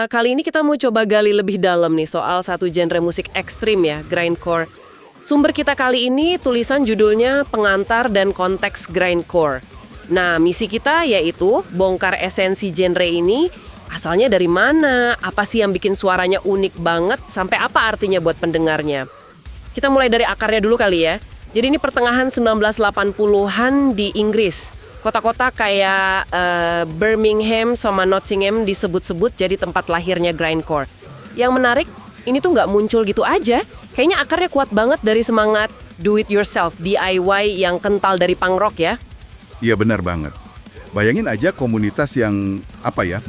Kali ini kita mau coba gali lebih dalam nih soal satu genre musik ekstrim ya, grindcore. Sumber kita kali ini tulisan judulnya Pengantar dan Konteks Grindcore. Nah, misi kita yaitu bongkar esensi genre ini, asalnya dari mana, apa sih yang bikin suaranya unik banget, sampai apa artinya buat pendengarnya. Kita mulai dari akarnya dulu kali ya. Jadi ini pertengahan 1980-an di Inggris. Kota-kota kayak Birmingham sama Nottingham disebut-sebut jadi tempat lahirnya grindcore. Yang menarik, ini tuh nggak muncul gitu aja. Kayaknya akarnya kuat banget dari semangat do it yourself, DIY yang kental dari punk rock ya. Iya benar banget. Bayangin aja komunitas yang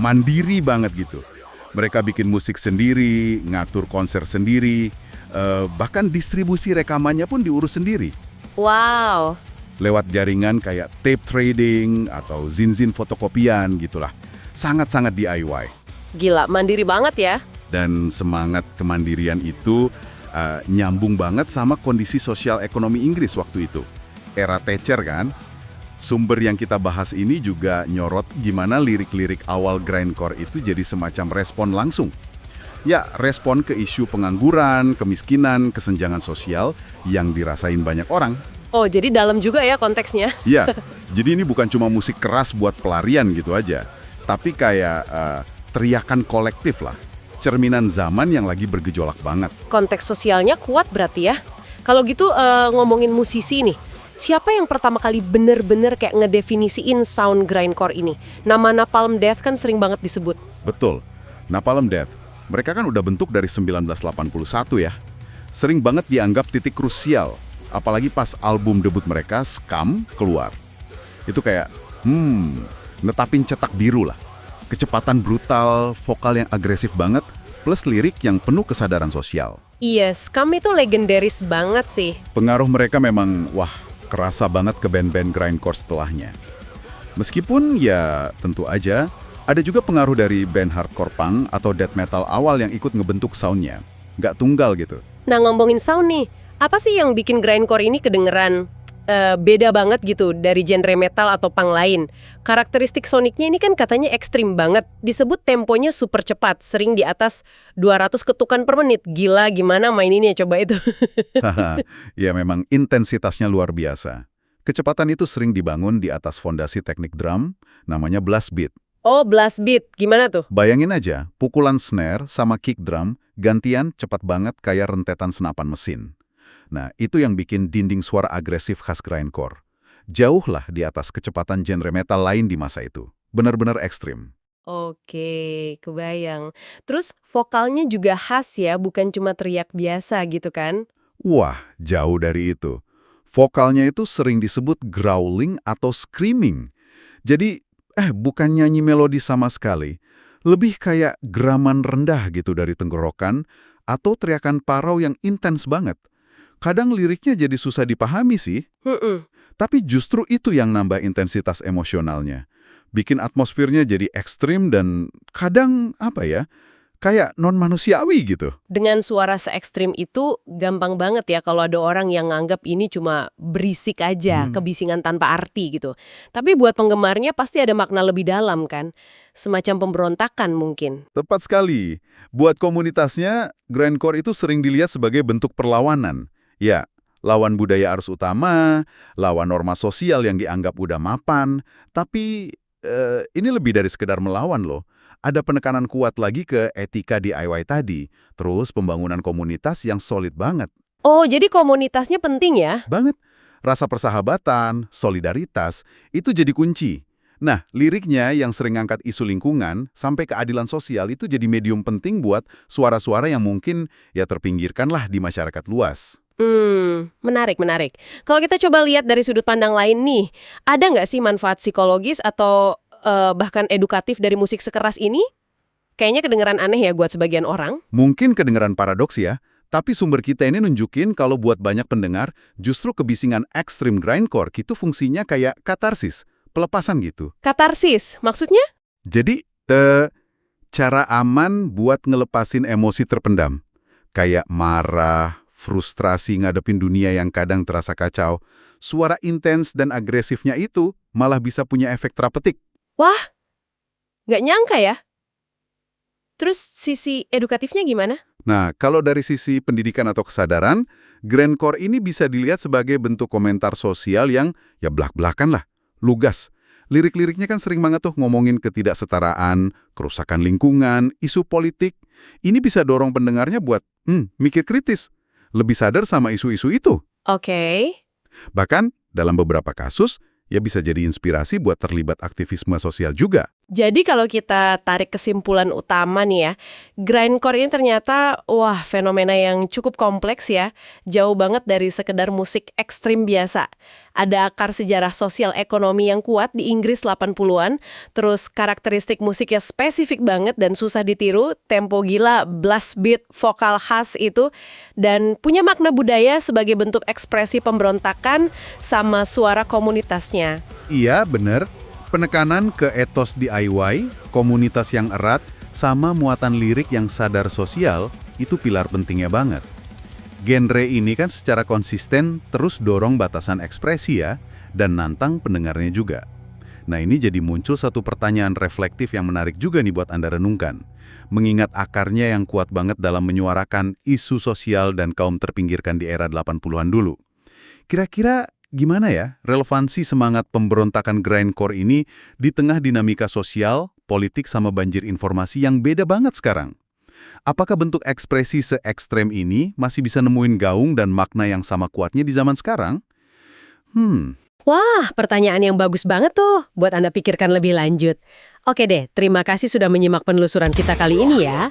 mandiri banget gitu. Mereka bikin musik sendiri, ngatur konser sendiri, bahkan distribusi rekamannya pun diurus sendiri. Wow. Lewat jaringan kayak tape trading atau zin-zin fotokopian gitulah. Sangat-sangat DIY. Gila, mandiri banget ya. Dan semangat kemandirian itu nyambung banget sama kondisi sosial ekonomi Inggris waktu itu. Era Thatcher kan. Sumber yang kita bahas ini juga nyorot gimana lirik-lirik awal grindcore itu jadi semacam respon langsung. Ya, respon ke isu pengangguran, kemiskinan, kesenjangan sosial yang dirasain banyak orang. Oh, jadi dalam juga ya konteksnya. Iya, jadi ini bukan cuma musik keras buat pelarian gitu aja. Tapi kayak teriakan kolektif lah. Cerminan zaman yang lagi bergejolak banget. Konteks sosialnya kuat berarti ya. Kalau gitu ngomongin musisi nih. Siapa yang pertama kali bener-bener kayak ngedefinisiin sound grindcore ini? Nama Napalm Death kan sering banget disebut. Betul, Napalm Death. Mereka kan udah bentuk dari 1981 ya. Sering banget dianggap titik krusial. Apalagi pas album debut mereka, Scum, keluar. Itu kayak, netapin cetak biru lah. Kecepatan brutal, vokal yang agresif banget, plus lirik yang penuh kesadaran sosial. Iya, Scum itu legendaris banget sih. Pengaruh mereka memang, kerasa banget ke band-band grindcore setelahnya. Meskipun ya tentu aja, ada juga pengaruh dari band hardcore punk atau death metal awal yang ikut ngebentuk soundnya. Nggak tunggal gitu. Nah, ngomongin sound nih, apa sih yang bikin grindcore ini kedengeran beda banget gitu dari genre metal atau punk lain? Karakteristik soniknya ini kan katanya ekstrim banget. Disebut temponya super cepat, sering di atas 200 ketukan per menit. Gila, gimana maininnya coba itu? Ya memang intensitasnya luar biasa. Kecepatan itu sering dibangun di atas fondasi teknik drum, namanya blast beat. Oh, blast beat. Gimana tuh? Bayangin aja, pukulan snare sama kick drum gantian cepat banget kayak rentetan senapan mesin. Nah, itu yang bikin dinding suara agresif khas grindcore. Jauh lah di atas kecepatan genre metal lain di masa itu. Benar-benar ekstrim. Oke, kebayang. Terus vokalnya juga khas ya, bukan cuma teriak biasa gitu kan? Wah, jauh dari itu. Vokalnya itu sering disebut growling atau screaming. Jadi, bukan nyanyi melodi sama sekali. Lebih kayak geraman rendah gitu dari tenggorokan atau teriakan parau yang intens banget. Kadang liriknya jadi susah dipahami sih, tapi justru itu yang nambah intensitas emosionalnya. Bikin atmosfernya jadi ekstrim dan kadang, kayak non-manusiawi gitu. Dengan suara se-ekstrim itu, gampang banget ya kalau ada orang yang nganggap ini cuma berisik aja, kebisingan tanpa arti gitu. Tapi buat penggemarnya pasti ada makna lebih dalam kan? Semacam pemberontakan mungkin. Tepat sekali. Buat komunitasnya, grindcore itu sering dilihat sebagai bentuk perlawanan. Ya, lawan budaya arus utama, lawan norma sosial yang dianggap udah mapan, tapi ini lebih dari sekedar melawan loh. Ada penekanan kuat lagi ke etika DIY tadi, terus pembangunan komunitas yang solid banget. Oh, jadi komunitasnya penting ya? Banget. Rasa persahabatan, solidaritas, itu jadi kunci. Nah, liriknya yang sering ngangkat isu lingkungan sampai keadilan sosial itu jadi medium penting buat suara-suara yang mungkin ya terpinggirkan lah di masyarakat luas. Menarik. Kalau kita coba lihat dari sudut pandang lain nih, ada nggak sih manfaat psikologis atau bahkan edukatif dari musik sekeras ini? Kayaknya kedengeran aneh ya buat sebagian orang. Mungkin kedengeran paradoks ya, tapi sumber kita ini nunjukin kalau buat banyak pendengar, justru kebisingan ekstrim grindcore itu fungsinya kayak katarsis, pelepasan gitu. Katarsis, maksudnya? Jadi, cara aman buat ngelepasin emosi terpendam. Kayak marah, frustrasi ngadepin dunia yang kadang terasa kacau. Suara intens dan agresifnya itu malah bisa punya efek terapeutik. Wah, Nggak nyangka ya. Terus sisi edukatifnya gimana? Nah, kalau dari sisi pendidikan atau kesadaran, grindcore ini bisa dilihat sebagai bentuk komentar sosial yang ya belak-belakan lah, lugas. Lirik-liriknya kan sering banget tuh ngomongin ketidaksetaraan, kerusakan lingkungan, isu politik. Ini bisa dorong pendengarnya buat mikir kritis, lebih sadar sama isu-isu itu. Oke. Bahkan, dalam beberapa kasus, ya bisa jadi inspirasi buat terlibat aktivisme sosial juga. Jadi kalau kita tarik kesimpulan utama nih ya, grindcore ini ternyata wah fenomena yang cukup kompleks ya, jauh banget dari sekedar musik ekstrim biasa. Ada akar sejarah sosial ekonomi yang kuat di Inggris 80-an, terus karakteristik musiknya spesifik banget dan susah ditiru, tempo gila, blast beat, vokal khas itu, dan punya makna budaya sebagai bentuk ekspresi pemberontakan sama suara komunitasnya. Iya, bener. Penekanan ke etos DIY, komunitas yang erat, sama muatan lirik yang sadar sosial, itu pilar pentingnya banget. Genre ini kan secara konsisten terus dorong batasan ekspresi ya, dan nantang pendengarnya juga. Nah ini jadi muncul satu pertanyaan reflektif yang menarik juga nih buat Anda renungkan. Mengingat akarnya yang kuat banget dalam menyuarakan isu sosial dan kaum terpinggirkan di era 80-an dulu. Kira-kira gimana ya relevansi semangat pemberontakan grindcore ini di tengah dinamika sosial, politik sama banjir informasi yang beda banget sekarang? Apakah bentuk ekspresi se-ekstrem ini masih bisa nemuin gaung dan makna yang sama kuatnya di zaman sekarang? Wah, pertanyaan yang bagus banget tuh buat Anda pikirkan lebih lanjut. Oke deh, terima kasih sudah menyimak penelusuran kita kali ini ya.